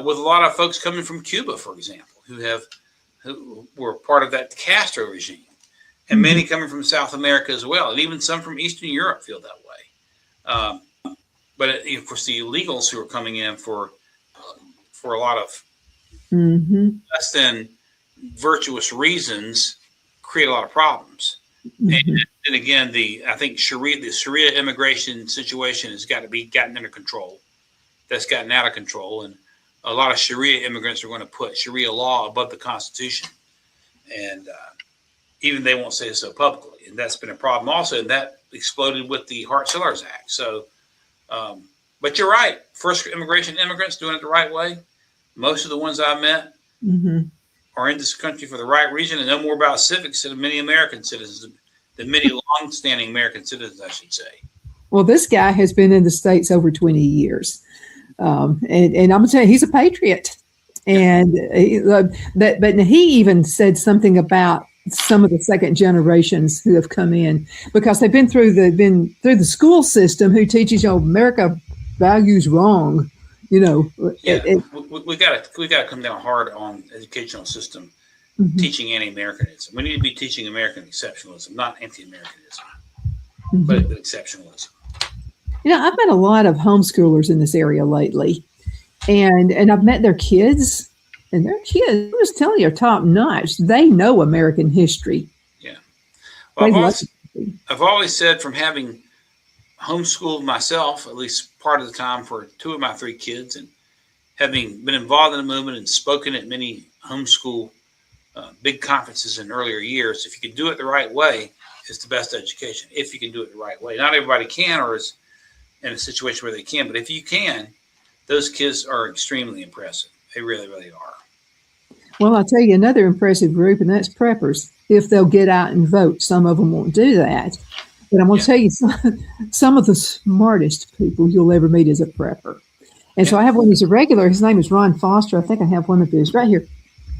with a lot of folks coming from Cuba, for example, who were part of that Castro regime. And many coming from South America as well. And even some from Eastern Europe feel that way. But of course, the illegals who are coming in for a lot of less than virtuous reasons create a lot of problems. And again, I think the Sharia immigration situation has got to be gotten under control. That's gotten out of control. And a lot of Sharia immigrants are going to put Sharia law above the Constitution. And even they won't say it so publicly. And that's been a problem also. And that exploded with the Hart-Sellers Act. So, but you're right. First immigration immigrants doing it the right way. Most of the ones I met are in this country for the right reason and know more about civics than many American citizens, than many long-standing American citizens, I should say. Well, this guy has been in the States over 20 years. And I'm going to tell you, he's a patriot. And but he even said something about some of the second generations who have come in because they've been through the school system who teaches America values wrong. We got to come down hard on the educational system teaching anti-Americanism. We need to be teaching American exceptionalism, not anti-Americanism, but exceptionalism. I've met a lot of homeschoolers in this area lately, and I've met their kids. And their kids, I was telling you, are top notch. They know American history. Yeah. Well, I've always said from having homeschooled myself, at least part of the time for 2 of my 3 kids, and having been involved in the movement and spoken at many homeschool big conferences in earlier years, if you can do it the right way, it's the best education. If you can do it the right way. Not everybody can or is in a situation where they can. But if you can, those kids are extremely impressive. They really, really are. Well, I'll tell you another impressive group, and that's preppers. If they'll get out and vote, some of them won't do that. But I'm going to tell you, some of the smartest people you'll ever meet is a prepper. And so I have one who's a regular. His name is Ron Foster. I think I have one of his right here.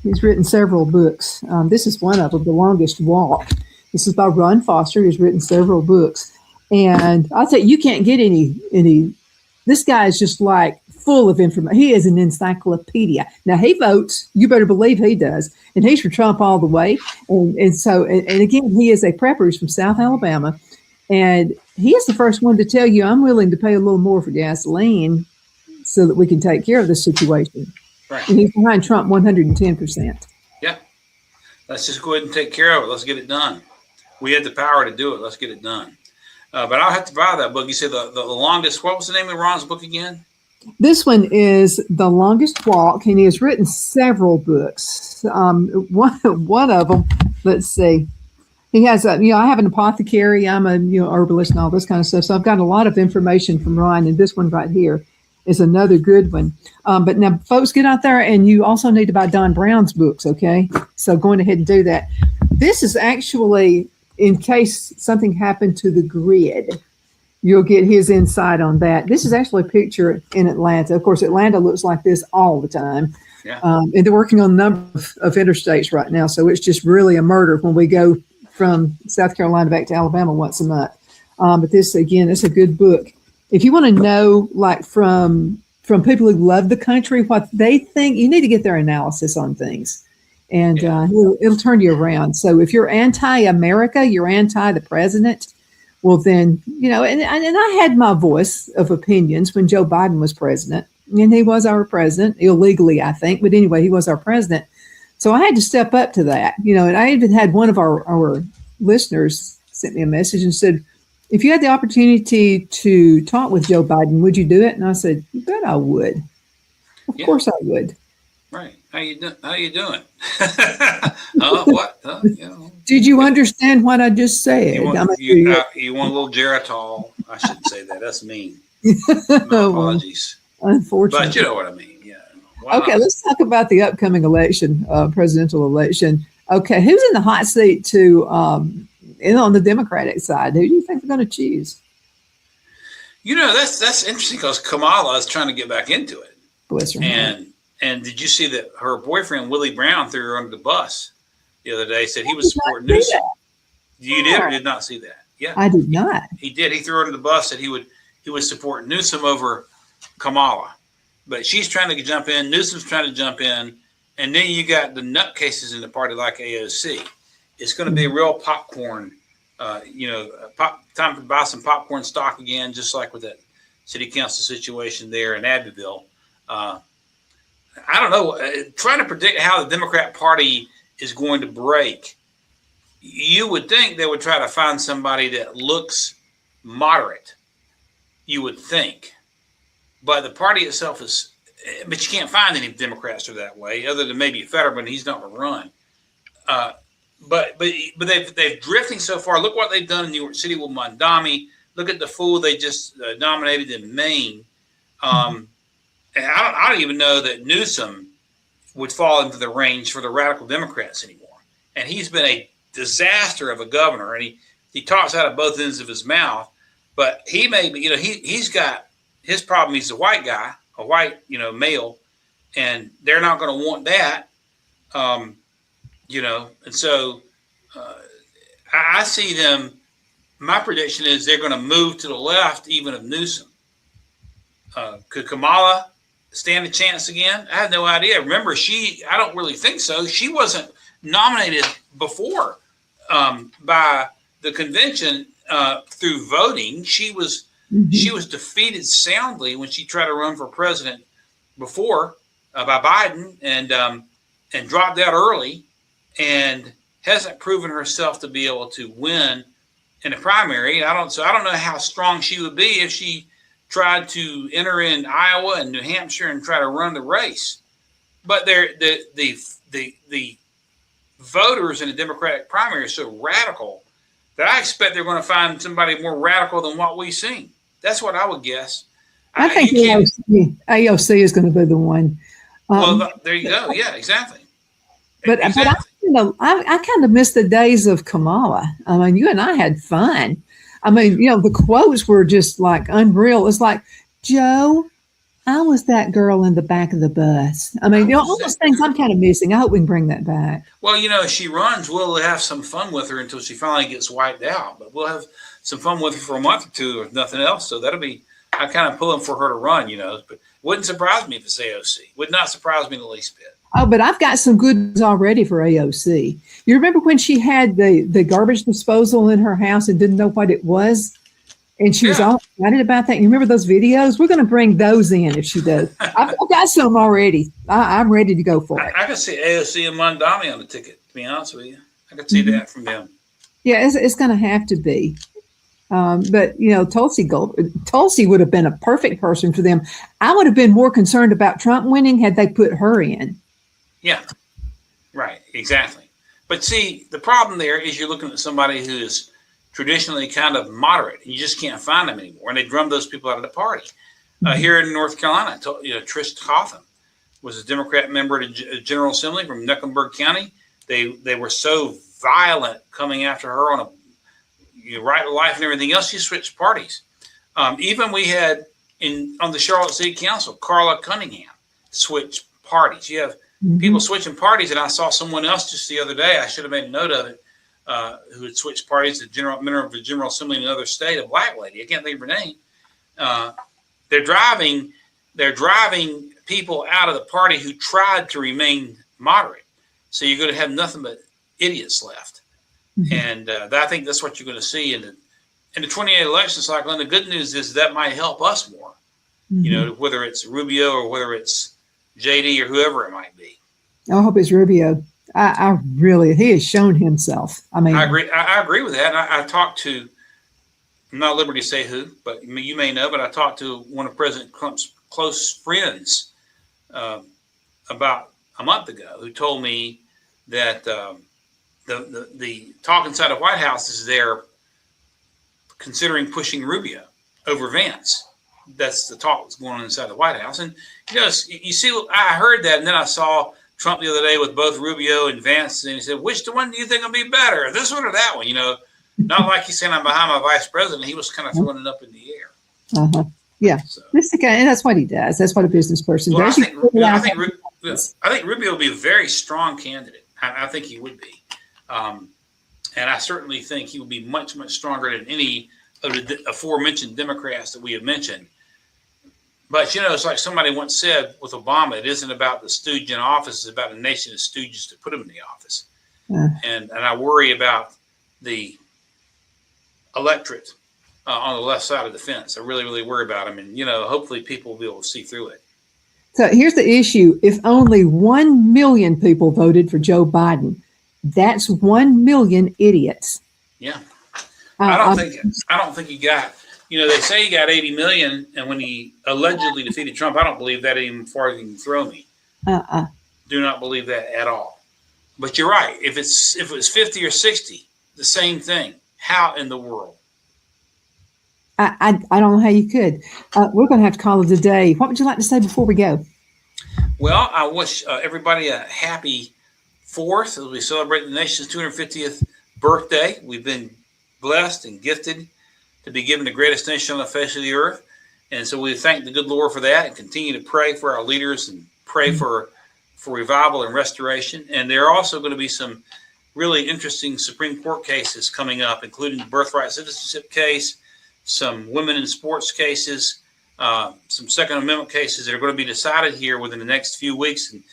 He's written several books. This is one of them, The Longest Walk. This is by Ron Foster. He's written several books. And I'll tell you, you can't get any. This guy is just like full of information. He is an encyclopedia. Now, he votes. You better believe he does. And he's for Trump all the way. And again, he is a prepper. He's from South Alabama. And he is the first one to tell you, I'm willing to pay a little more for gasoline so that we can take care of this situation. Right. And he's behind Trump 110%. Yeah. Let's just go ahead and take care of it. Let's get it done. We had the power to do it. Let's get it done. But I'll have to buy that book. You said the longest, what was the name of Ron's book again? This one is The Longest Walk, and he has written several books. One of them, let's see. He has I have an apothecary. I'm a herbalist and all this kind of stuff. So I've got a lot of information from Ron, and this one right here is another good one. But now, folks, get out there, and you also need to buy Don Brown's books, okay? So going ahead and do that. This is actually in case something happened to the grid. You'll get his insight on that. This is actually a picture in Atlanta. Of course, Atlanta looks like this all the time. Yeah. And they're working on a number of interstates right now. So it's just really a murder when we go from South Carolina back to Alabama once a month. But this, again, it's a good book. If you want to know, like from people who love the country, what they think, you need to get their analysis on things. And it'll turn you around. So if you're anti-America, you're anti the president, well then, and I had my voice of opinions when Joe Biden was president. And he was our president, illegally, I think. But anyway, he was our president. So I had to step up to that. And I even had one of our listeners sent me a message and said, if you had the opportunity to talk with Joe Biden, would you do it? And I said, you bet I would. Of course I would. Right. How you doing? What? Did you understand what I just said? You want a little Geritol? I shouldn't say that. That's mean. My apologies. Unfortunately. But you know what I mean. Yeah. Okay, let's talk about the upcoming election, presidential election. Okay, who's in the hot seat on the Democratic side? Who do you think they're going to choose? That's interesting because Kamala is trying to get back into it. Bless her heart. And did you see that her boyfriend, Willie Brown, threw her under the bus the other day, said he was supporting Newsom? You did or did not see that? Yeah. I did not. He did. He threw her under the bus, said he would support Newsom over Kamala. But she's trying to jump in. Newsom's trying to jump in. And then you got the nutcases in the party like AOC. It's going to be a real popcorn, time to buy some popcorn stock again, just like with that city council situation there in Abbeville. I don't know. Trying to predict how the Democrat Party is going to break, you would think they would try to find somebody that looks moderate. You would think. But the party itself but you can't find any Democrats who are that way, other than maybe Fetterman. He's not going to run. But they've drifting so far. Look what they've done in New York City with Mondami. Look at the fool they just nominated in Maine. And I don't even know that Newsom would fall into the range for the radical Democrats anymore. And he's been a disaster of a governor, and he talks out of both ends of his mouth. But he may be, he's got his problem. He's a white guy, a white, male, and they're not going to want that, And so I see them. My prediction is they're going to move to the left, even of Newsom. Could Kamala stand a chance again? I have no idea. Remember, I don't really think so. She wasn't nominated before by the convention through voting. She was defeated soundly when she tried to run for president before by Biden and dropped out early and hasn't proven herself to be able to win in a primary. I don't know how strong she would be if she tried to enter in Iowa and New Hampshire and try to run the race. But the voters in the Democratic primary are so radical that I expect they're going to find somebody more radical than what we've seen. That's what I would guess. I think AOC is going to be the one. There you go. Yeah, exactly. But I kind of miss the days of Kamala. I mean, you and I had fun. I mean, the quotes were just like unreal. It's like, Joe, I was that girl in the back of the bus. I mean, all those things I'm kind of missing. I hope we can bring that back. Well, if she runs, we'll have some fun with her until she finally gets wiped out. But we'll have some fun with her for a month or two, if nothing else. So that'll be, I'm kind of pulling for her to run, But wouldn't surprise me if it's AOC. Would not surprise me in the least bit. Oh, but I've got some goods already for AOC. You remember when she had the garbage disposal in her house and didn't know what it was? And she was all excited about that. You remember those videos? We're going to bring those in if she does. I've got some already. I'm ready to go for it. I could see AOC and Mondami on the ticket, to be honest with you. I could see that from them. Yeah, it's going to have to be. But, Tulsi would have been a perfect person for them. I would have been more concerned about Trump winning had they put her in. Yeah, right, exactly. But see, the problem there is you're looking at somebody who is traditionally kind of moderate. You just can't find them anymore. And they drum those people out of the party. Here in North Carolina, Trish Cotham was a Democrat member of the General Assembly from Mecklenburg County. They were so violent coming after her on a right to life and everything else. She switched parties. Even we had on the Charlotte City Council, Carla Cunningham switched parties. You have people switching parties, and I saw someone else just the other day. I should have made a note of it. Who had switched parties to member of the General Assembly in another state, a black lady. I can't think of her name. They're driving people out of the party who tried to remain moderate. So you're going to have nothing but idiots left. And I think that's what you're going to see in the 2028 election cycle. And the good news is that might help us more, whether it's Rubio or whether it's JD or whoever it might be. I hope it's Rubio. I really, he has shown himself. I mean, I agree with that. I talked to, I'm not at liberty to say who, but you may know, but I talked to one of President Trump's close friends about a month ago, who told me that the talk inside the White House is they're considering pushing Rubio over Vance. That's the talk that's going on inside the White House. And, you see, I heard that, and then I saw Trump the other day with both Rubio and Vance, and he said, which one do you think will be better, this one or that one? Not like he's saying I'm behind my vice president. He was kind of throwing it up in the air. Yeah. So. And that's what he does. That's what a business person does. I think Rubio will be a very strong candidate. I think he would be. And I certainly think he will be much, much stronger than any of the aforementioned Democrats that we have mentioned. But, it's like somebody once said with Obama, it isn't about the stooge in office, it's about a nation of stooges to put him in the office. And I worry about the electorate on the left side of the fence. I really, really worry about him. And, hopefully people will be able to see through it. So here's the issue. If only 1 million people voted for Joe Biden, that's 1 million idiots. Yeah. I don't think he got, they say he got 80 million, and when he allegedly defeated Trump, I don't believe that even farther than you can throw me. Do not believe that at all. But you're right. If it was 50 or 60, the same thing. How in the world? I don't know how you could. We're going to have to call it a day. What would you like to say before we go? Well, I wish everybody a happy 4th as we celebrate the nation's 250th birthday. We've been blessed and gifted to be given the greatest nation on the face of the earth. And so we thank the good Lord for that and continue to pray for our leaders and pray for revival and restoration. And there are also going to be some really interesting Supreme Court cases coming up, including the birthright citizenship case, some women in sports cases, some Second Amendment cases that are going to be decided here within the next few weeks. And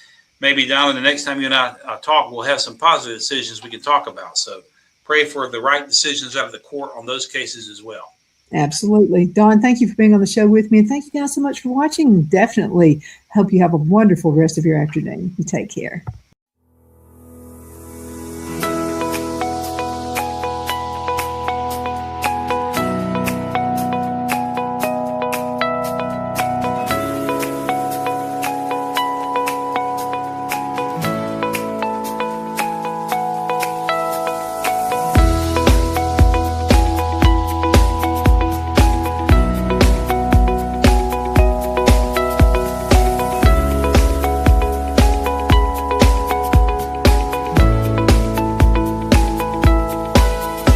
maybe, Donna, the next time you and I talk, we'll have some positive decisions we can talk about. So pray for the right decisions out of the court on those cases as well. Absolutely. Don, thank you for being on the show with me. And thank you guys so much for watching. Definitely hope you have a wonderful rest of your afternoon. You take care.